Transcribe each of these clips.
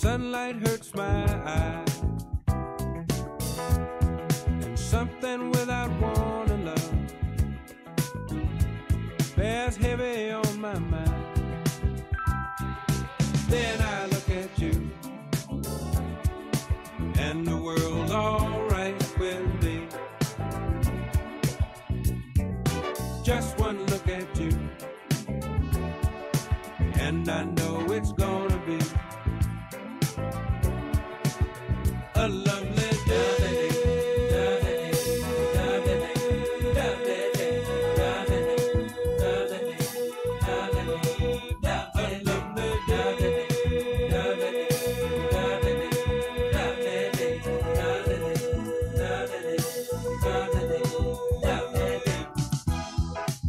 sunlight hurts my eyes, and something without wanting love bears heavy on my mind. Then I look at you, and the world's alright with me. Just one look at you, and I know it's gonna be a lovely day.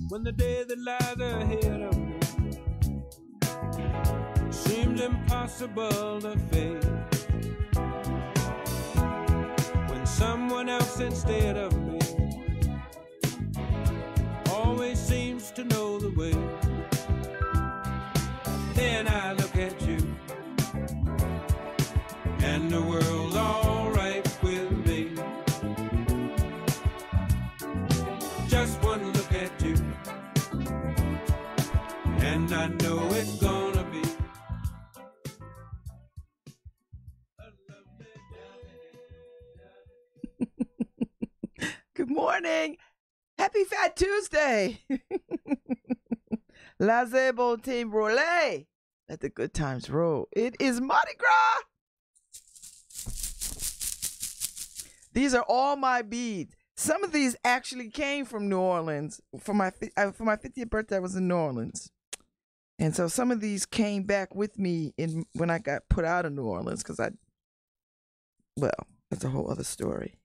When the day that lies ahead of me seems impossible to face, when someone else instead of me always seems to know the way, then I look at you, and the world's alright with me. Just one look at you, and I know it's gonna be a lovely day. Good morning. Happy Fat Tuesday. Laissez bon team roulette. Let the good times roll. It is Mardi Gras. These are all my beads. Some of these actually came from New Orleans. For my 50th birthday, I was in New Orleans. And so some of these came back with me when I got put out of New Orleans, because well, that's a whole other story.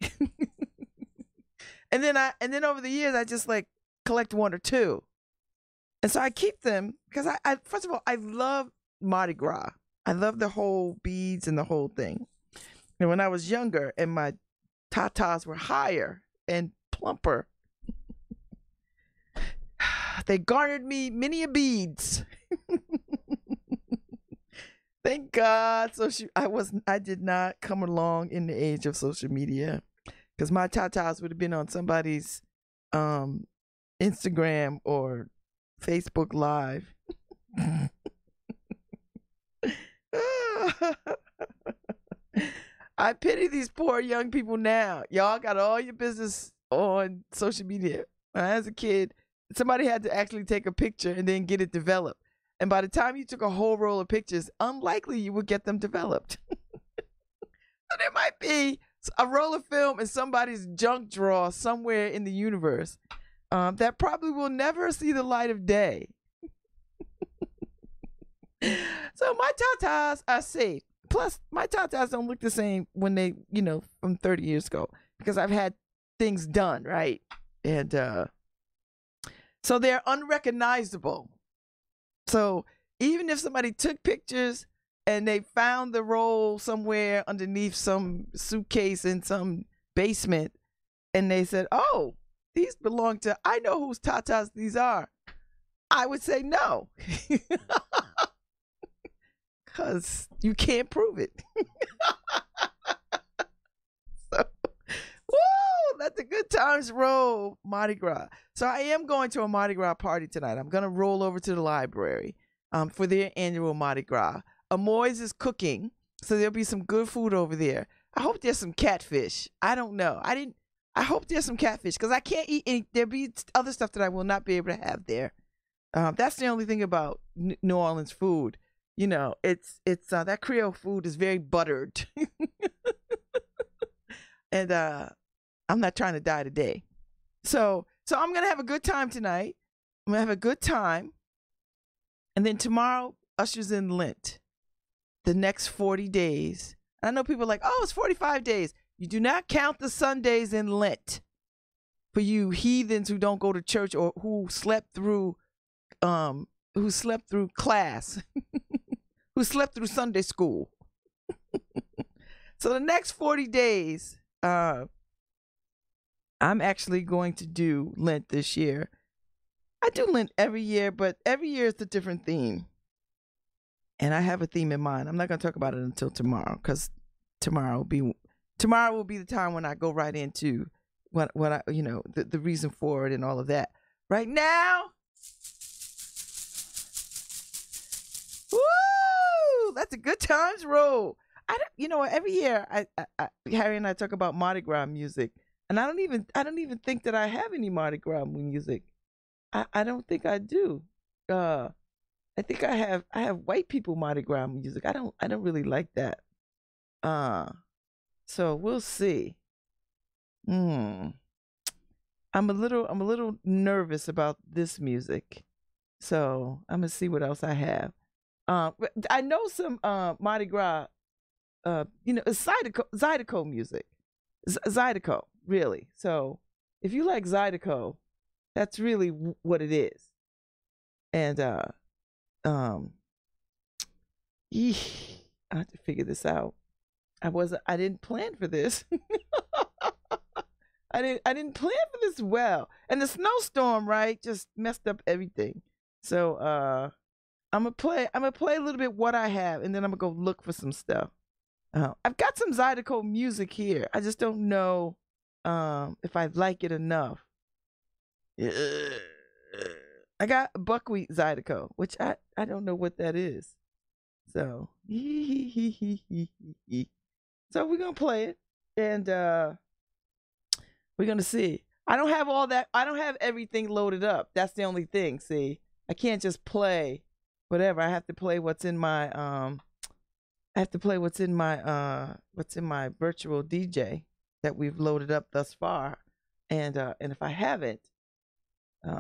And then over the years, I just like collect one or two. And so I keep them because I first of all, I love Mardi Gras. I love the whole beads and the whole thing. And when I was younger and my tatas were higher and plumper, they garnered me many a beads. Thank God. So I did not come along in the age of social media, because my tatas would have been on somebody's Instagram or Facebook Live. I pity these poor young people now. Y'all got all your business on social media. When I was a kid, somebody had to actually take a picture and then get it developed. And by the time you took a whole roll of pictures, unlikely you would get them developed. So there might be a roll of film in somebody's junk drawer somewhere in the universe that probably will never see the light of day. So my tatas are safe. Plus, my tatas don't look the same when they, from 30 years ago, because I've had things done, right? And so they're unrecognizable. So even if somebody took pictures and they found the roll somewhere underneath some suitcase in some basement, and they said, oh, these belong to, I know whose tatas these are, I would say no. Because you can't prove it. So, woo, let the good times roll, Mardi Gras. So I am going to a Mardi Gras party tonight. I'm going to roll over to the library for their annual Mardi Gras. Amoy's is cooking, so there'll be some good food over there. I hope there's some catfish. I don't know. I hope there's some catfish, because I can't eat any. There'll be other stuff that I will not be able to have there. That's the only thing about New Orleans food. It's that Creole food is very buttered. And I'm not trying to die today. So I'm going to have a good time tonight. I'm going to have a good time. And then tomorrow ushers in Lent. The next 40 days. I know people are like, oh, it's 45 days. You do not count the Sundays in Lent. For you heathens who don't go to church or who slept through class. Who slept through Sunday school. So the next 40 days, I'm actually going to do Lent this year. I do Lent every year, but every year it's a different theme. and I have a theme in mind. I'm not gonna talk about it until tomorrow, because tomorrow will be the time when I go right into what I the reason for it and all of that. Right now, woo! That's a good times roll. I don't, every year Harry and I talk about Mardi Gras music, and I don't even think that I have any Mardi Gras music. I don't think I do. I think I have white people Mardi Gras music. I don't really like that. So we'll see. I'm a little nervous about this music. So I'm gonna see what else I have. But I know some Mardi Gras. It's Zydeco music. Zydeco, really. So if you like Zydeco, that's really what it is. And I have to figure this out. I didn't plan for this. I didn't plan for this well. And the snowstorm, right, just messed up everything. So I'm gonna play a little bit what I have, and then I'm gonna go look for some stuff. I've got some Zydeco music here. I just don't know if I like it enough. I got buckwheat Zydeco, which I don't know what that is. So so we're gonna play it, and we're gonna see. I don't have all that. I don't have everything loaded up. That's the only thing. See, I can't just play whatever. I have to play what's in my what's in my virtual DJ that we've loaded up thus far, and if I haven't, maybe.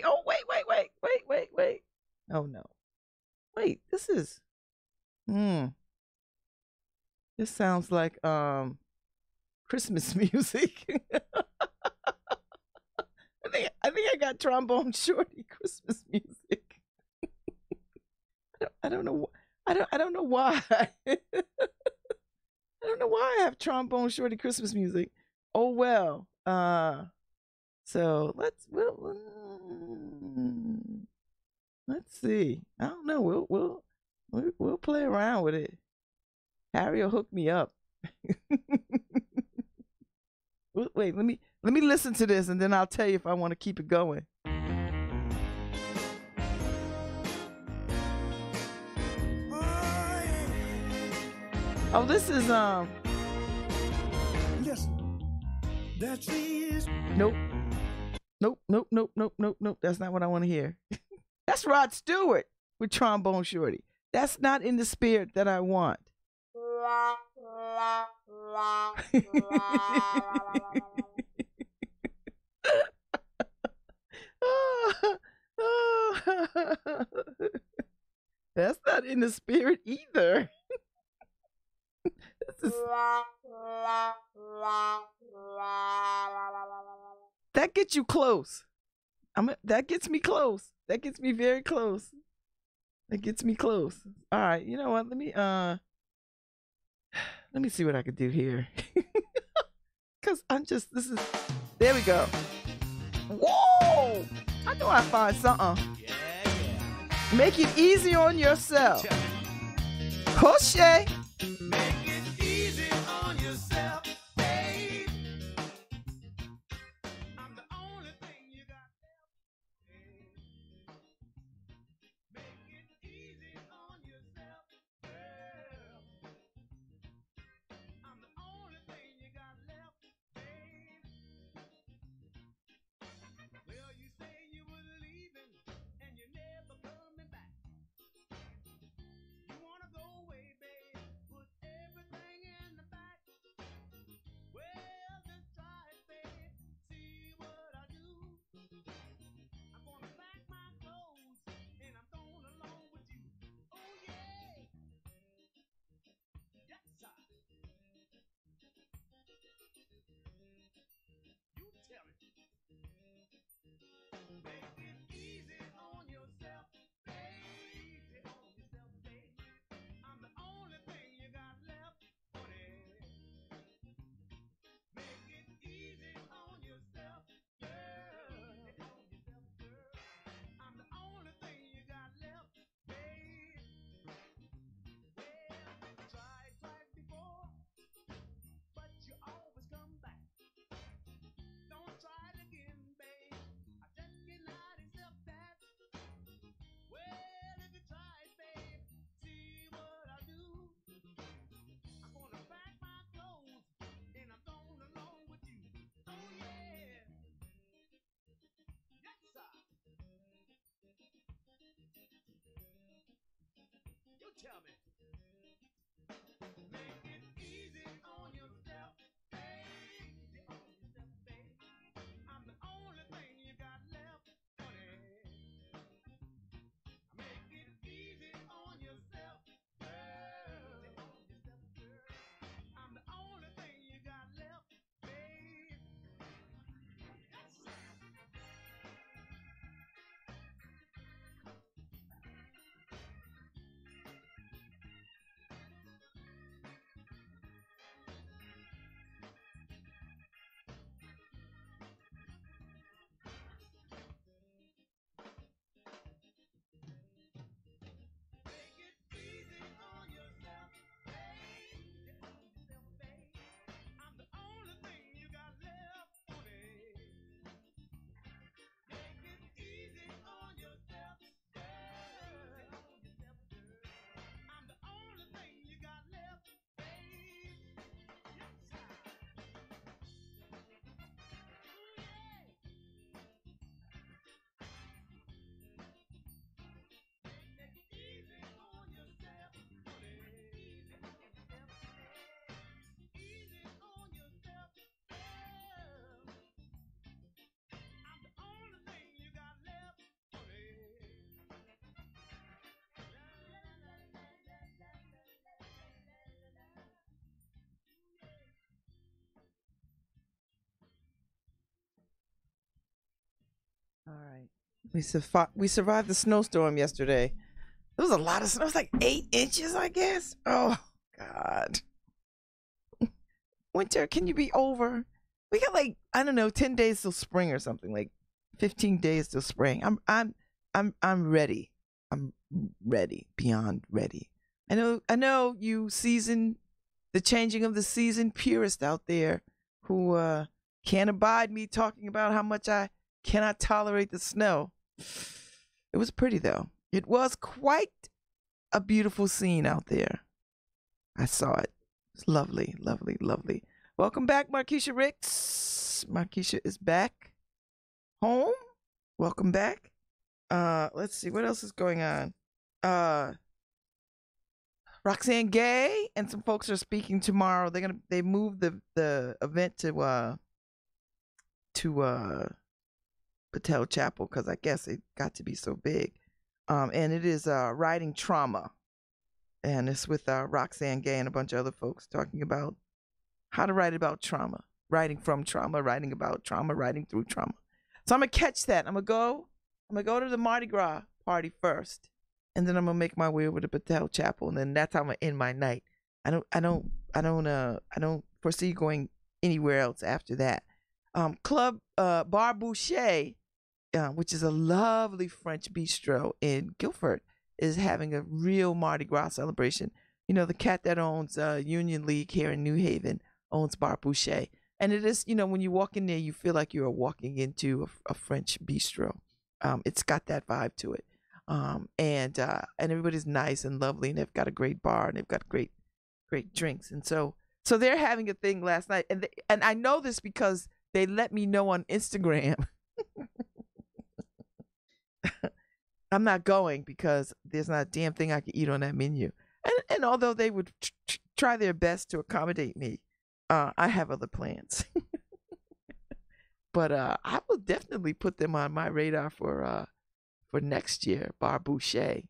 Oh wait. Oh no, wait. This is This sounds like Christmas music. I think I got Trombone Shorty Christmas music. I don't know. I don't know why. I don't know why I have Trombone Shorty Christmas music. Oh well. So let's see. I don't know. We'll play around with it. Harry will hook me up. Wait, let me listen to this, and then I'll tell you if I want to keep it going. Oh, this is Listen, that is Nope. That's not what I want to hear. That's Rod Stewart with Trombone Shorty. That's not in the spirit that I want. That's not in the spirit either. That gets you close. That gets me close. That gets me very close. That gets me close. All right, you know what? Let me see what I could do here. Cause there we go. Whoa! I know I find something. yeah. Make it easy on yourself. Crochet. Make it easy on yourself, babe. I'm the only thing you got left, babe. Make it easy on yourself, girl. I'm the only thing you got left, babe. Well, you say you were leaving and you're never coming back. You wanna go away, babe. Put everything Tell me. Make it easy on yourself, babe. Easy on yourself, babe. I'm the only thing you got left, honey. Make it easy on yourself, girl. Easy on yourself, girl. I'm the only thing you got left, babe. Yes, sir. Make it easy on yourself, babe. Easy on yourself, babe. I'm the only thing you got left, honey. Make it easy on yourself, girl. Easy on yourself, girl. I'm the only thing you got left, babe. Yes, sir. Ooh, yeah. Make it easy on yourself, honey. Easy on yourself, honey. Easy on yourself, girl. I'm the only thing you got left, honey. La la la la la la la la la la. Ooh, yeah. All right. We survived the snowstorm yesterday. There was a lot of snow. It was like 8 inches, I guess. Oh, God. Winter, can you be over? We got like, I don't know, 10 days till spring or something, like 15 days till spring. I'm ready. I'm ready, beyond ready. I know you the changing of the season purist out there who can't abide me talking about how much I cannot tolerate the snow. It was pretty though. It was quite a beautiful scene out there. I saw it. It's lovely, lovely, lovely. Welcome back, Markeisha Ricks. Markeisha is back home. Welcome back. Let's see what else is going on. Roxanne Gay and some folks are speaking tomorrow. They moved the event to Patel Chapel because I guess it got to be so big. And it is writing trauma. And it's with Roxanne Gay and a bunch of other folks talking about how to write about trauma, writing from trauma, writing about trauma, writing through trauma. So I'm gonna catch that. I'm gonna go to the Mardi Gras party first, and then I'm gonna make my way over to Patel Chapel, and then that's how I'm gonna end my night. I don't foresee going anywhere else after that. Club Bar Boucher, which is a lovely French bistro in Guilford, is having a real Mardi Gras celebration. You know, the cat that owns Union League here in New Haven owns Bar Boucher. And it is, when you walk in there, you feel like you're walking into a French bistro. It's got that vibe to it. And everybody's nice and lovely, and they've got a great bar, and they've got great drinks. And so they're having a thing last night. And I know this because they let me know on Instagram. I'm not going because there's not a damn thing I can eat on that menu. And although they would try their best to accommodate me, I have other plans. But I will definitely put them on my radar for next year. Bar Boucher,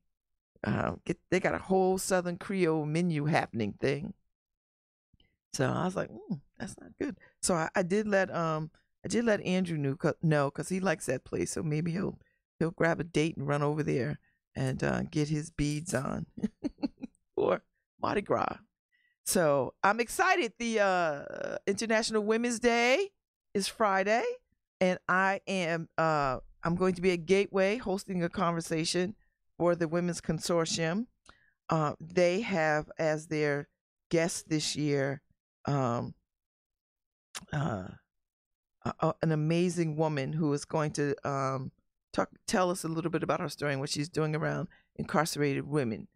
they got a whole Southern Creole menu happening thing. So I was like, that's not good. So I did let Andrew know because he likes that place. So maybe he'll grab a date and run over there and get his beads on for Mardi Gras. So I'm excited. The International Women's Day is Friday, and I'm going to be at Gateway hosting a conversation for the Women's Consortium. They have as their guest this year an amazing woman who is going to tell us a little bit about her story and what she's doing around incarcerated women,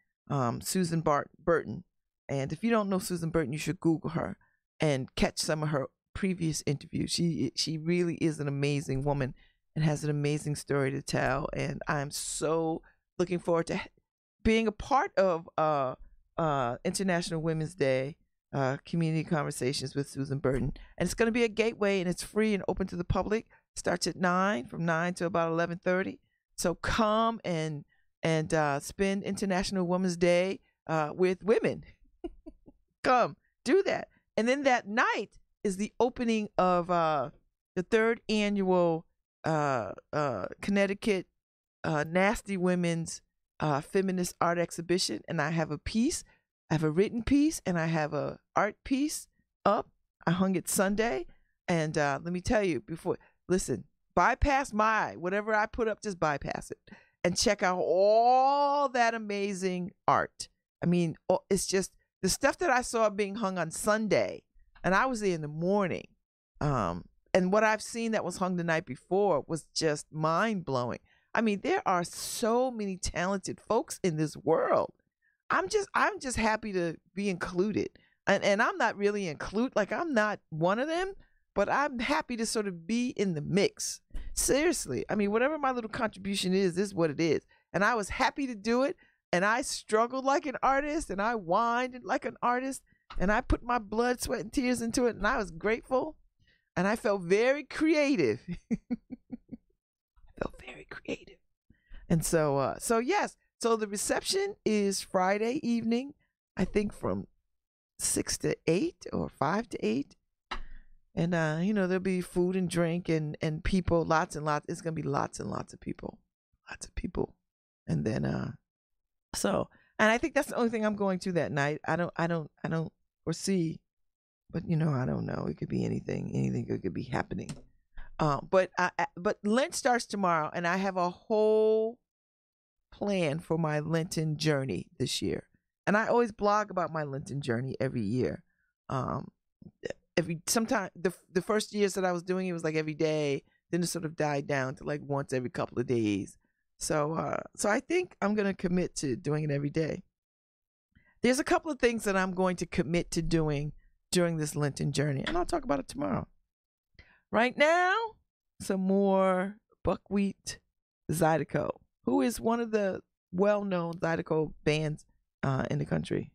Susan Burton. And if you don't know Susan Burton, you should Google her and catch some of her previous interviews. She really is an amazing woman and has an amazing story to tell. And I'm so looking forward to being a part of International Women's Day, community conversations with Susan Burton. And it's going to be a gateway, and it's free and open to the public. Starts at 9, from 9 to about 11:30. So come and spend International Women's Day with women. Come, do that. And then that night is the opening of the third annual Connecticut Nasty Women's Feminist Art Exhibition. And I have a piece. I have a written piece, and I have a art piece up. I hung it Sunday. And let me tell you, listen, bypass whatever I put up, just bypass it. And check out all that amazing art. I mean, it's just the stuff that I saw being hung on Sunday, and I was there in the morning. And what I've seen that was hung the night before was just mind-blowing. I mean, there are so many talented folks in this world. I'm just happy to be included. And I'm not really I'm not one of them, but I'm happy to sort of be in the mix. Seriously. I mean, whatever my little contribution is what it is. And I was happy to do it. And I struggled like an artist, and I whined like an artist, and I put my blood, sweat, and tears into it. And I was grateful. And I felt very creative. And so yes. So the reception is Friday evening, I think from 6 to 8 or 5 to 8. And, there'll be food and drink and people, lots and lots. It's going to be lots and lots of people. Lots of people. And then, and I think that's the only thing I'm going to that night. I don't foresee, but, I don't know. It could be anything. Anything could be happening. But Lent starts tomorrow, and I have a whole plan for my Lenten journey this year. And I always blog about my Lenten journey every year. Sometime the first years that I was doing it was like every day. Then it sort of died down to like once every couple of days. So I think I'm going to commit to doing it every day. There's a couple of things that I'm going to commit to doing during this Lenten journey, and I'll talk about it tomorrow. Right now, some more Buckwheat Zydeco, who is one of the well-known Zydeco bands in the country.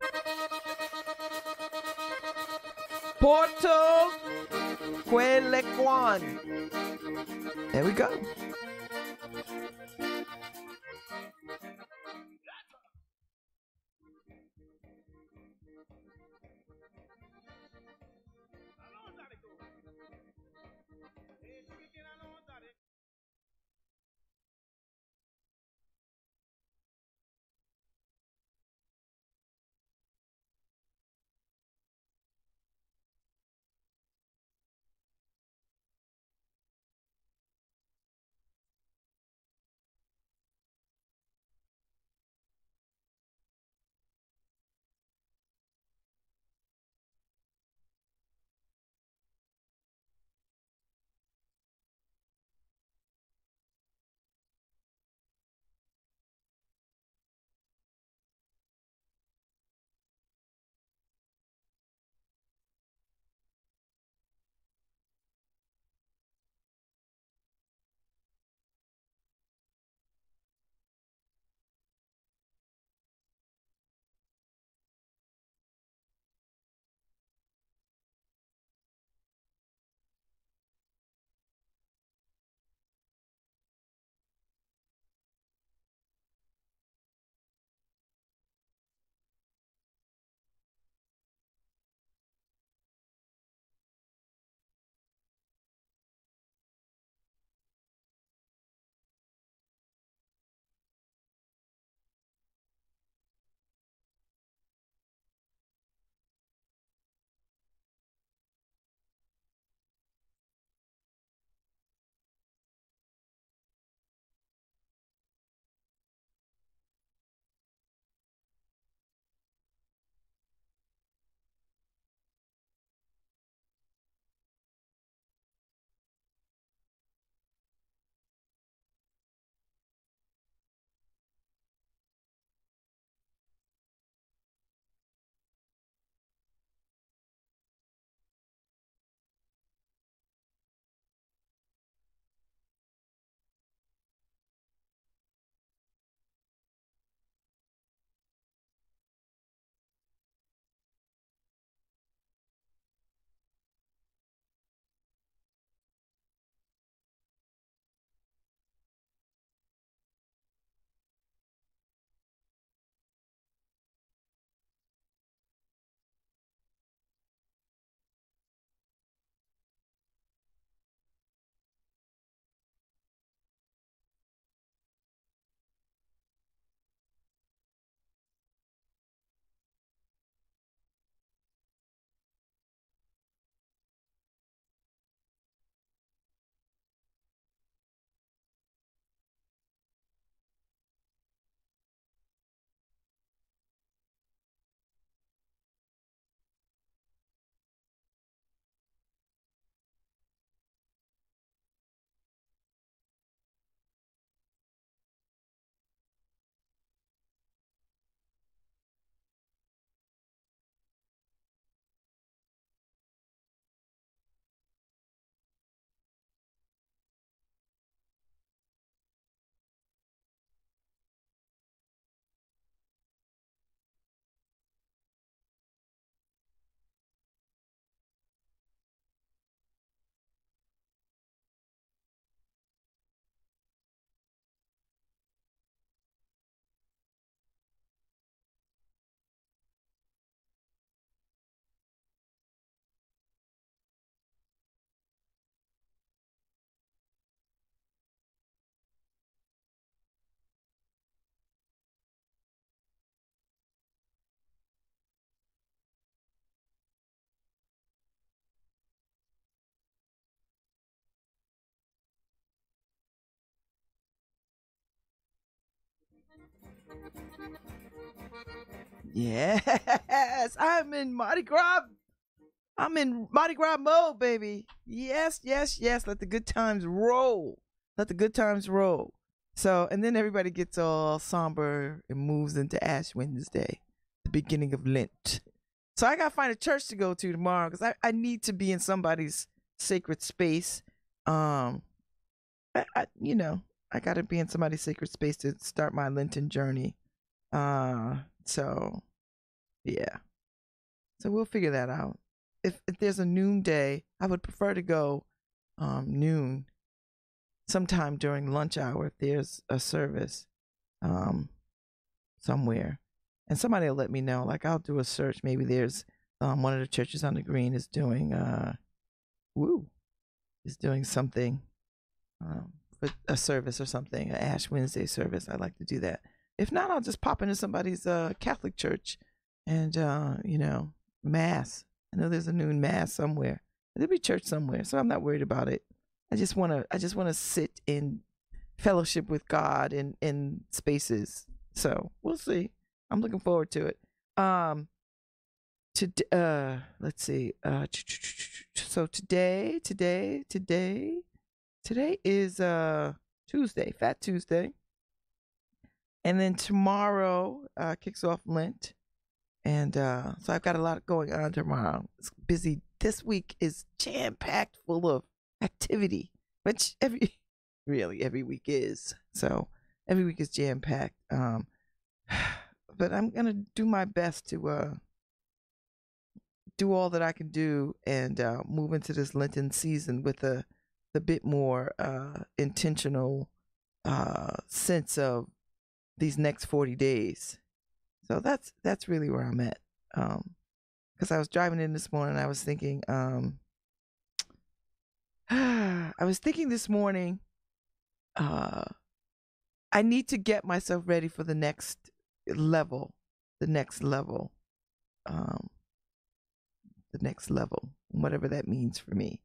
Porto Quelequan. There we go. Yes, I'm in Mardi Gras. I'm in Mardi Gras mode, baby. Yes, yes, yes. Let the good times roll. Let the good times roll. So, and then everybody gets all somber and moves into Ash Wednesday, the beginning of Lent. So I gotta find a church to go to tomorrow because I need to be in somebody's sacred space. I gotta be in somebody's sacred space to start my Lenten journey. So yeah. So we'll figure that out. If there's a noonday, I would prefer to go noon, sometime during lunch hour if there's a service somewhere. And somebody will let me know. Like I'll do a search. Maybe there's one of the churches on the green is doing something for a service or something, an Ash Wednesday service. I like to do that. If not, I'll just pop into somebody's Catholic church and mass. I know there's a noon mass somewhere. There'll be church somewhere, so I'm not worried about it. I just wanna sit in fellowship with God in spaces. So we'll see. I'm looking forward to it. Let's see. So today is Tuesday, Fat Tuesday, and then tomorrow kicks off Lent. And so I've got a lot going on tomorrow. It's busy. This week is jam-packed full of activity, which every week is. So every week is jam-packed. But I'm going to do my best to do all that I can do and move into this Lenten season with a bit more intentional sense of these next 40 days. So that's really where I'm at. Because I was driving in this morning, I was thinking, this morning, I need to get myself ready for the next level, whatever that means for me.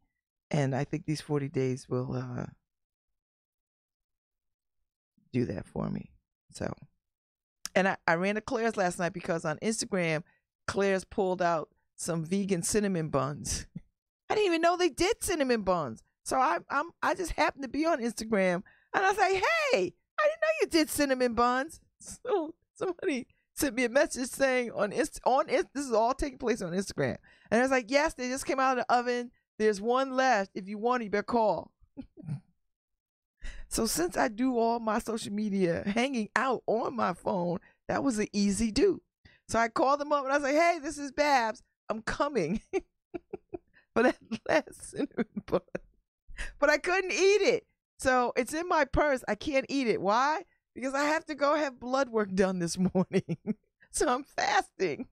And I think these 40 days will do that for me. So. And I ran to Claire's last night because on Instagram, Claire's pulled out some vegan cinnamon buns. I didn't even know they did cinnamon buns. So I just happened to be on Instagram and I was like, hey, I didn't know you did cinnamon buns. So somebody sent me a message saying this is all taking place on Instagram. And I was like, yes, they just came out of the oven. There's one left. If you want it, you better call. So since I do all my social media hanging out on my phone, that was an easy do. So I called them up and I was like, hey, this is Babz. I'm coming for that last cinnamon bun. But I couldn't eat it. So it's in my purse. I can't eat it. Why? Because I have to go have blood work done this morning. So I'm fasting.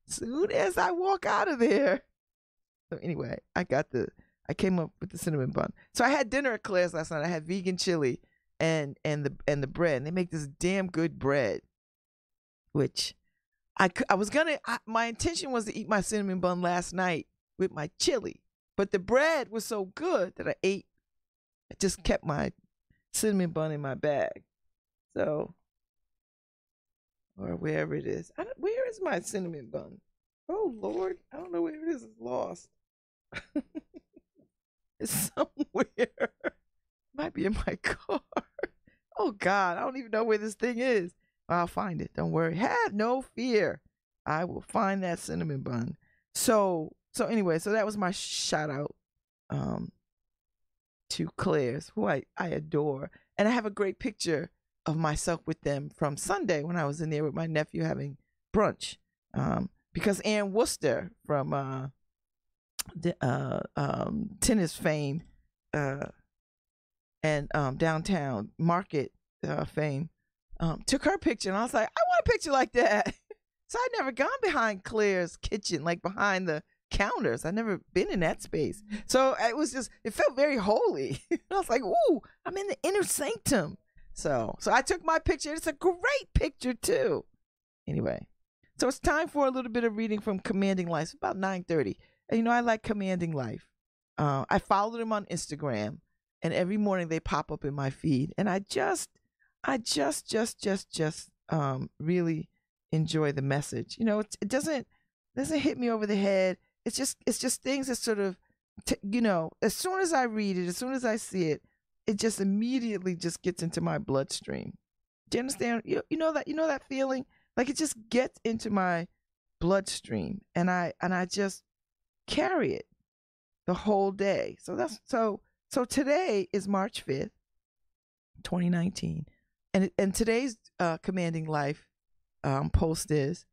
Soon as I walk out of there. So anyway, I came up with the cinnamon bun. So I had dinner at Claire's last night. I had vegan chili and the bread. And they make this damn good bread, which my intention was to eat my cinnamon bun last night with my chili, but the bread was so good that I just kept my cinnamon bun in my bag. So, or wherever it is. Where is my cinnamon bun? Oh Lord, I don't know where it is. It's lost. It's somewhere. Might be in my car. Oh God, I don't even know where this thing is. I'll find it. Don't worry. Have no fear. I will find that cinnamon bun. So anyway, so that was my shout out to Claire's, who I adore. And I have a great picture of myself with them from Sunday when I was in there with my nephew having brunch. Because Ann Worcester from tennis fame and downtown market fame took her picture, and I was like, I want a picture like that. So I'd never gone behind Claire's kitchen, like behind the counters. I'd never been in that space. So it felt very holy. I was like, ooh, I'm in the inner sanctum. So I took my picture. It's a great picture too. Anyway, so it's time for a little bit of reading from Commanding Life. It's about 9:30. And I like Commanding Life. I follow them on Instagram, and every morning they pop up in my feed. And I just really enjoy the message. It doesn't hit me over the head. It's just things that sort of, as soon as I read it, as soon as I see it, it just immediately just gets into my bloodstream. Do you understand? You know that feeling? Like it just gets into my bloodstream, and I just carry it the whole day. So today is March 5th, 2019, and today's Commanding Life post is,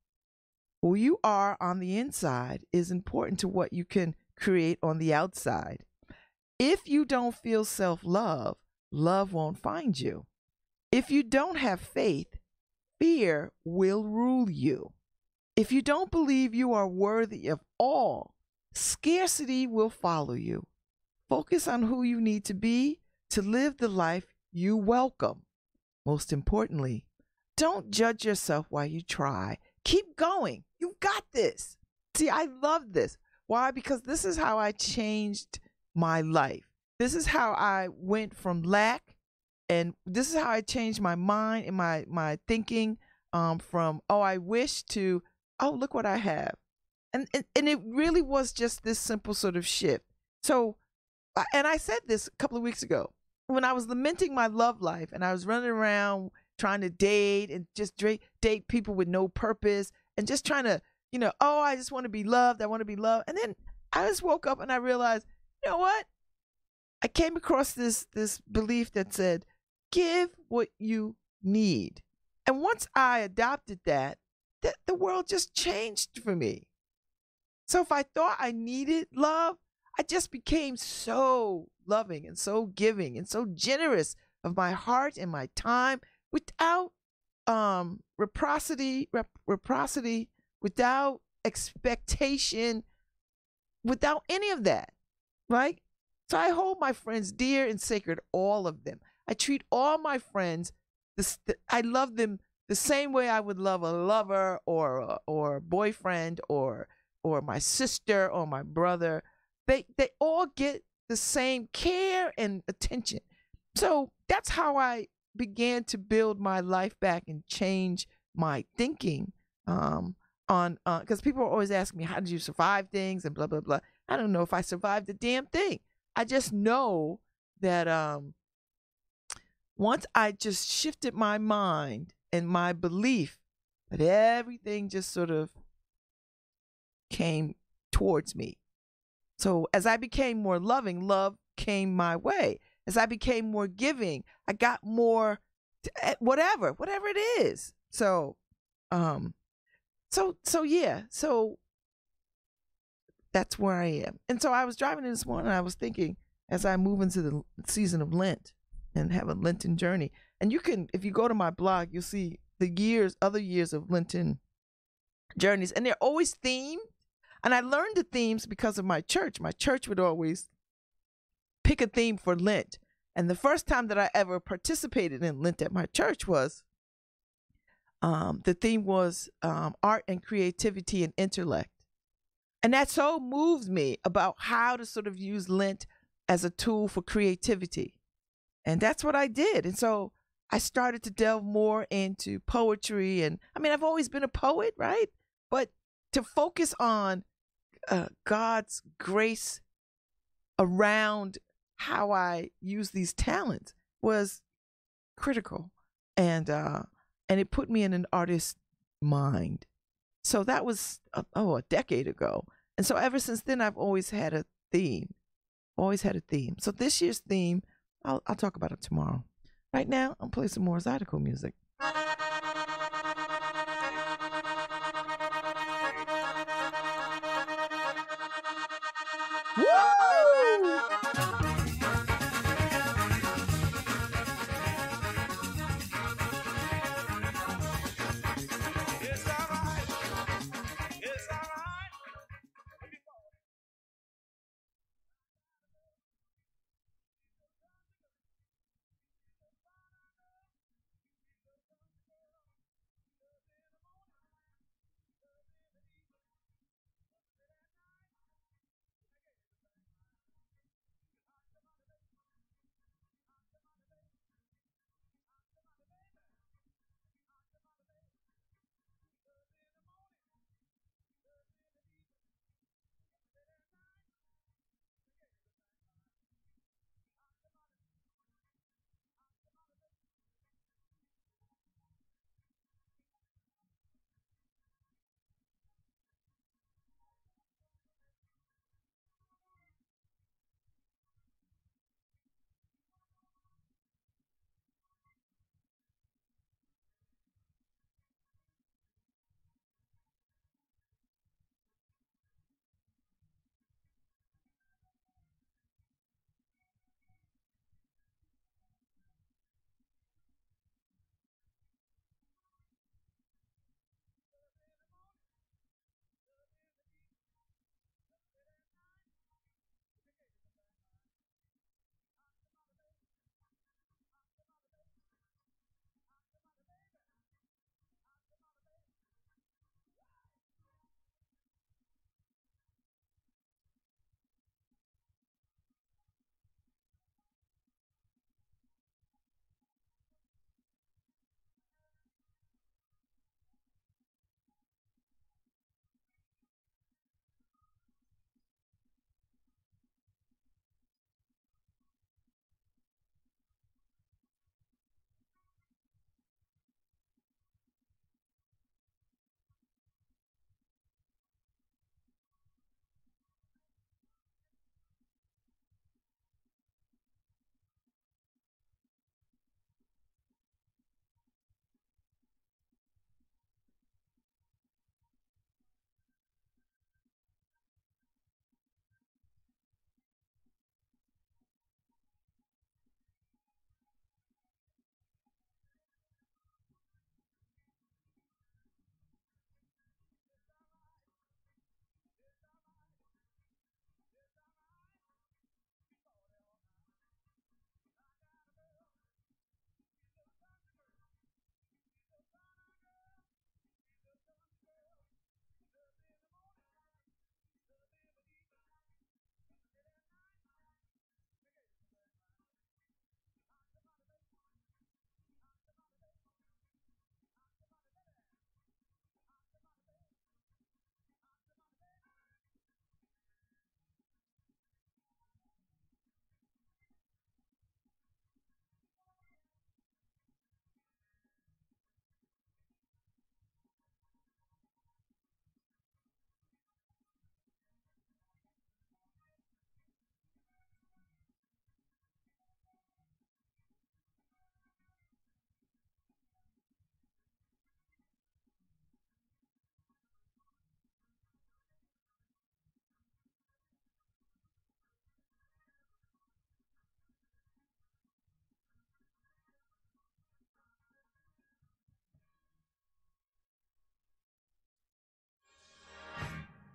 who you are on the inside is important to what you can create on the outside. If you don't feel self-love, love won't find you. If you don't have faith, fear will rule you. If you don't believe you are worthy of all, scarcity will follow you. Focus on who you need to be to live the life you welcome. Most importantly, don't judge yourself while you try. Keep going. You got this. See, I love this. Why? Because this is how I changed my life. This is how I went from lack, and this is how I changed my mind and my thinking from, oh, I wish, to, oh, look what I have. And it really was just this simple sort of shift. So, and I said this a couple of weeks ago when I was lamenting my love life and I was running around trying to date and just date people with no purpose and just trying to, oh, I just want to be loved. I want to be loved. And then I just woke up and I realized, you know what? I came across this belief that said, give what you need. And once I adopted that, the world just changed for me. So if I thought I needed love, I just became so loving and so giving and so generous of my heart and my time without reciprocity, without expectation, without any of that, right? So I hold my friends dear and sacred, all of them. I treat all my friends, I love them the same way I would love a lover or a boyfriend or my sister or my brother. They all get the same care and attention. So that's how I began to build my life back and change my thinking on because people are always asking me, how did you survive things and blah, blah, blah. I don't know if I survived the damn thing. I just know that once I just shifted my mind and my belief, that everything just sort of came towards me. So as I became more loving, love came my way. As I became more giving, I got more, whatever it is. So yeah. So that's where I am. And so I was driving in this morning and I was thinking, as I move into the season of Lent and have a Lenten journey, and you can, if you go to my blog, you'll see the other years of Lenten journeys, and they're always themed. And I learned the themes because of my church. My church would always pick a theme for Lent. And the first time that I ever participated in Lent at my church was, the theme was art and creativity and intellect. And that so moved me about how to sort of use Lent as a tool for creativity. And that's what I did. And so I started to delve more into poetry. And I mean, I've always been a poet, right? But to focus on God's grace around how I use these talents was critical. And it put me in an artist's mind. So that was, a decade ago. And so ever since then, I've always had a theme. So this year's theme, I'll talk about it tomorrow. Right now, I'm playing some more Zydeco music. Woo!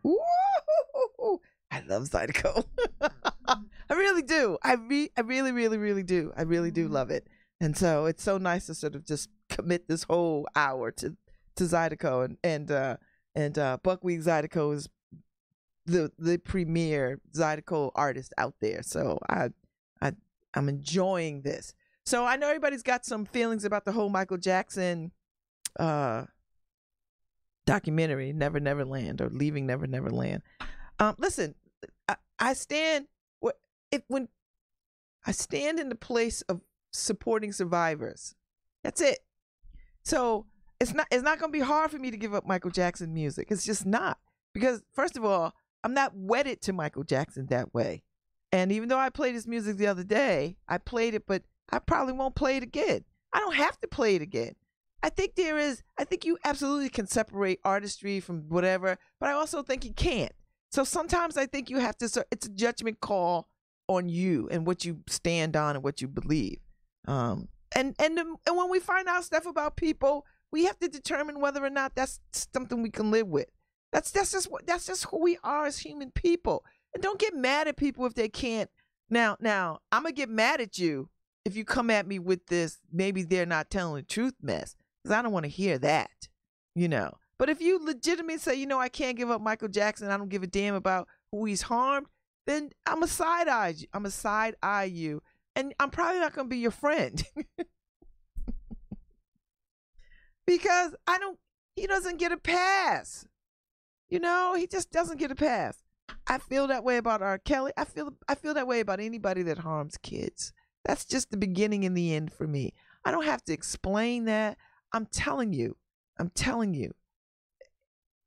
Woo! I love Zydeco. I really do. I really, really, really do. I really do love it. And so it's so nice to sort of just commit this whole hour to Zydeco, and Buckwheat Zydeco is the premier Zydeco artist out there. So I'm enjoying this. So I know everybody's got some feelings about the whole Michael Jackson documentary, Never Never Land, or Leaving Never Never Land. Listen, I stand when I stand in the place of supporting survivors. That's it. So it's not going to be hard for me to give up Michael Jackson music. It's just not, because first of all, I'm not wedded to Michael Jackson that way. And even though I played his music the other day, I played it, but I probably won't play it again. I don't have to play it again. I think you absolutely can separate artistry from whatever, but I also think you can't. So sometimes I think you have to, it's a judgment call on you and what you stand on and what you believe. And when we find out stuff about people, we have to determine whether or not that's something we can live with. That's just who we are as human people. And don't get mad at people if they can't. Now I'm gonna get mad at you if you come at me with this, maybe they're not telling the truth mess, because I don't want to hear that, But if you legitimately say, I can't give up Michael Jackson, I don't give a damn about who he's harmed, then I'm a side eye you, and I'm probably not gonna be your friend. Because he doesn't get a pass. He just doesn't get a pass. I feel that way about R. Kelly. I feel that way about anybody that harms kids. That's just the beginning and the end for me. I don't have to explain that. I'm telling you.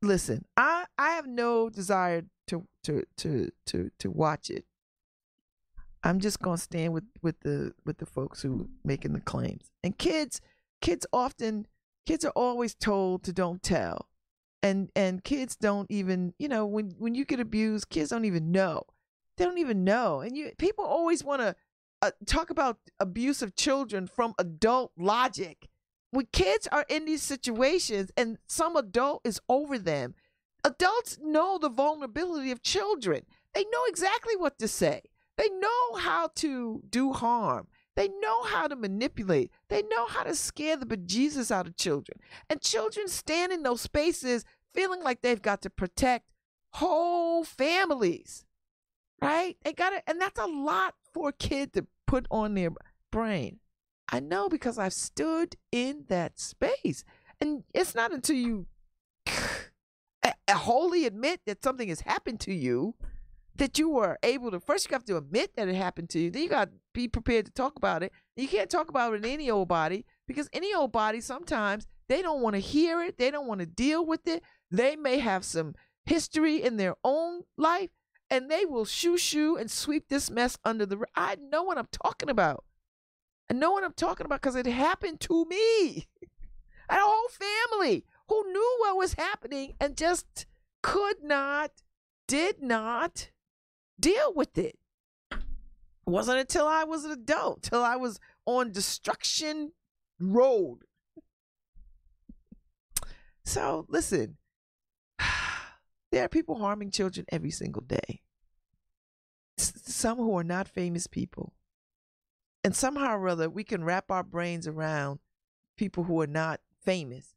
Listen, I have no desire to watch it. I'm just gonna stand with the folks who making the claims. And kids are always told to don't tell. And kids don't even, when you get abused, kids don't even know. They don't even know. And people always want to talk about abuse of children from adult logic. When kids are in these situations and some adult is over them, adults know the vulnerability of children. They know exactly what to say. They know how to do harm. They know how to manipulate. They know how to scare the bejesus out of children. And children stand in those spaces feeling like they've got to protect whole families, right? And that's a lot for a kid to put on their brain. I know, because I've stood in that space. And it's not until you wholly admit that something has happened to you that you are able to, first you have to admit that it happened to you. Then you got to be prepared to talk about it. You can't talk about it in any old body, because any old body, sometimes they don't want to hear it. They don't want to deal with it. They may have some history in their own life, and they will shoo and sweep this mess under the rug. I know what I'm talking about. I know what I'm talking about because it happened to me. I had a whole family who knew what was happening and just did not deal with it. It wasn't until I was an adult, till I was on destruction road. So listen, there are people harming children every single day. Some who are not famous people. And somehow or other, we can wrap our brains around people who are not famous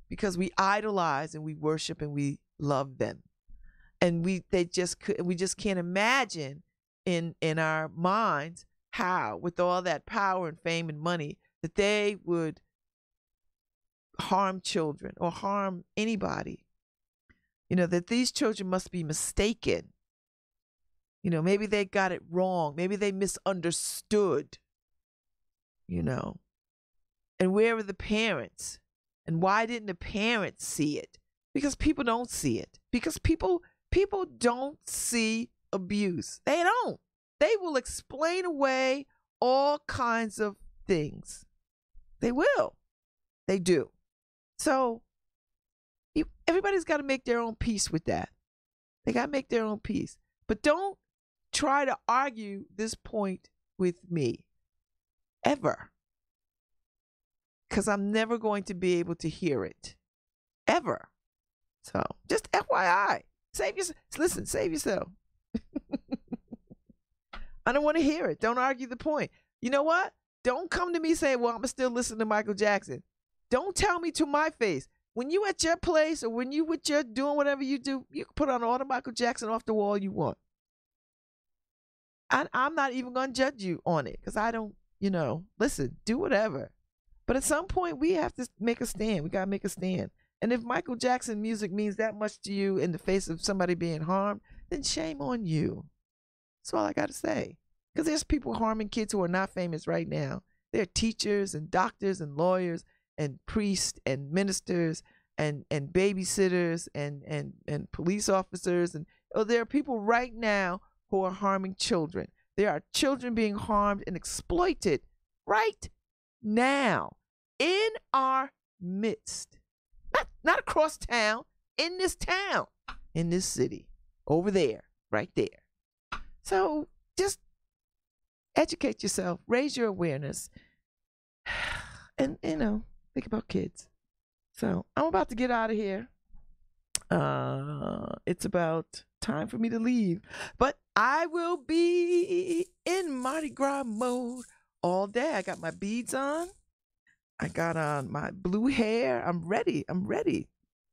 because we idolize and we worship and we love them. And we just can't imagine in our minds how, with all that power and fame and money, that they would harm children or harm anybody. That these children must be mistaken. Maybe they got it wrong. Maybe they misunderstood, And where were the parents? And why didn't the parents see it? Because people don't see it. Because people don't see abuse. They don't. They will explain away all kinds of things. They will. They do. So everybody's got to make their own peace with that. They got to make their own peace. But don't try to argue this point with me ever, because I'm never going to be able to hear it ever. So just FYI, Save yourself. Listen, save yourself. I don't want to hear it. Don't argue the point. You know what? Don't come to me saying, well, I'm still listening to Michael Jackson. Don't tell me to my face. When you at your place or when you with your doing whatever you do, you can put on all the Michael Jackson off the wall you want. I'm not even going to judge you on it because I don't, listen, do whatever. But at some point, we have to make a stand. We got to make a stand. And if Michael Jackson music means that much to you in the face of somebody being harmed, then shame on you. That's all I got to say. Because there's people harming kids who are not famous right now. They're teachers and doctors and lawyers and priests and ministers and babysitters and police officers. And there are people right now who are harming children. There are children being harmed and exploited right now in our midst. Not across town, in this town, in this city, over there, right there. So just educate yourself, raise your awareness, and, think about kids. So I'm about to get out of here. It's about time for me to leave, but I will be in Mardi Gras mode all day. I got my beads on. I got on my blue hair. I'm ready.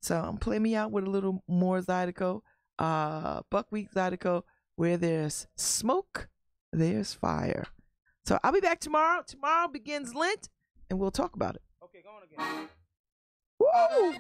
So I'm playing me out with a little more Zydeco, buckwheat Zydeco. Where there's smoke, there's fire. So I'll be back tomorrow. Tomorrow begins Lent, and we'll talk about it. Okay, go on again. Woo!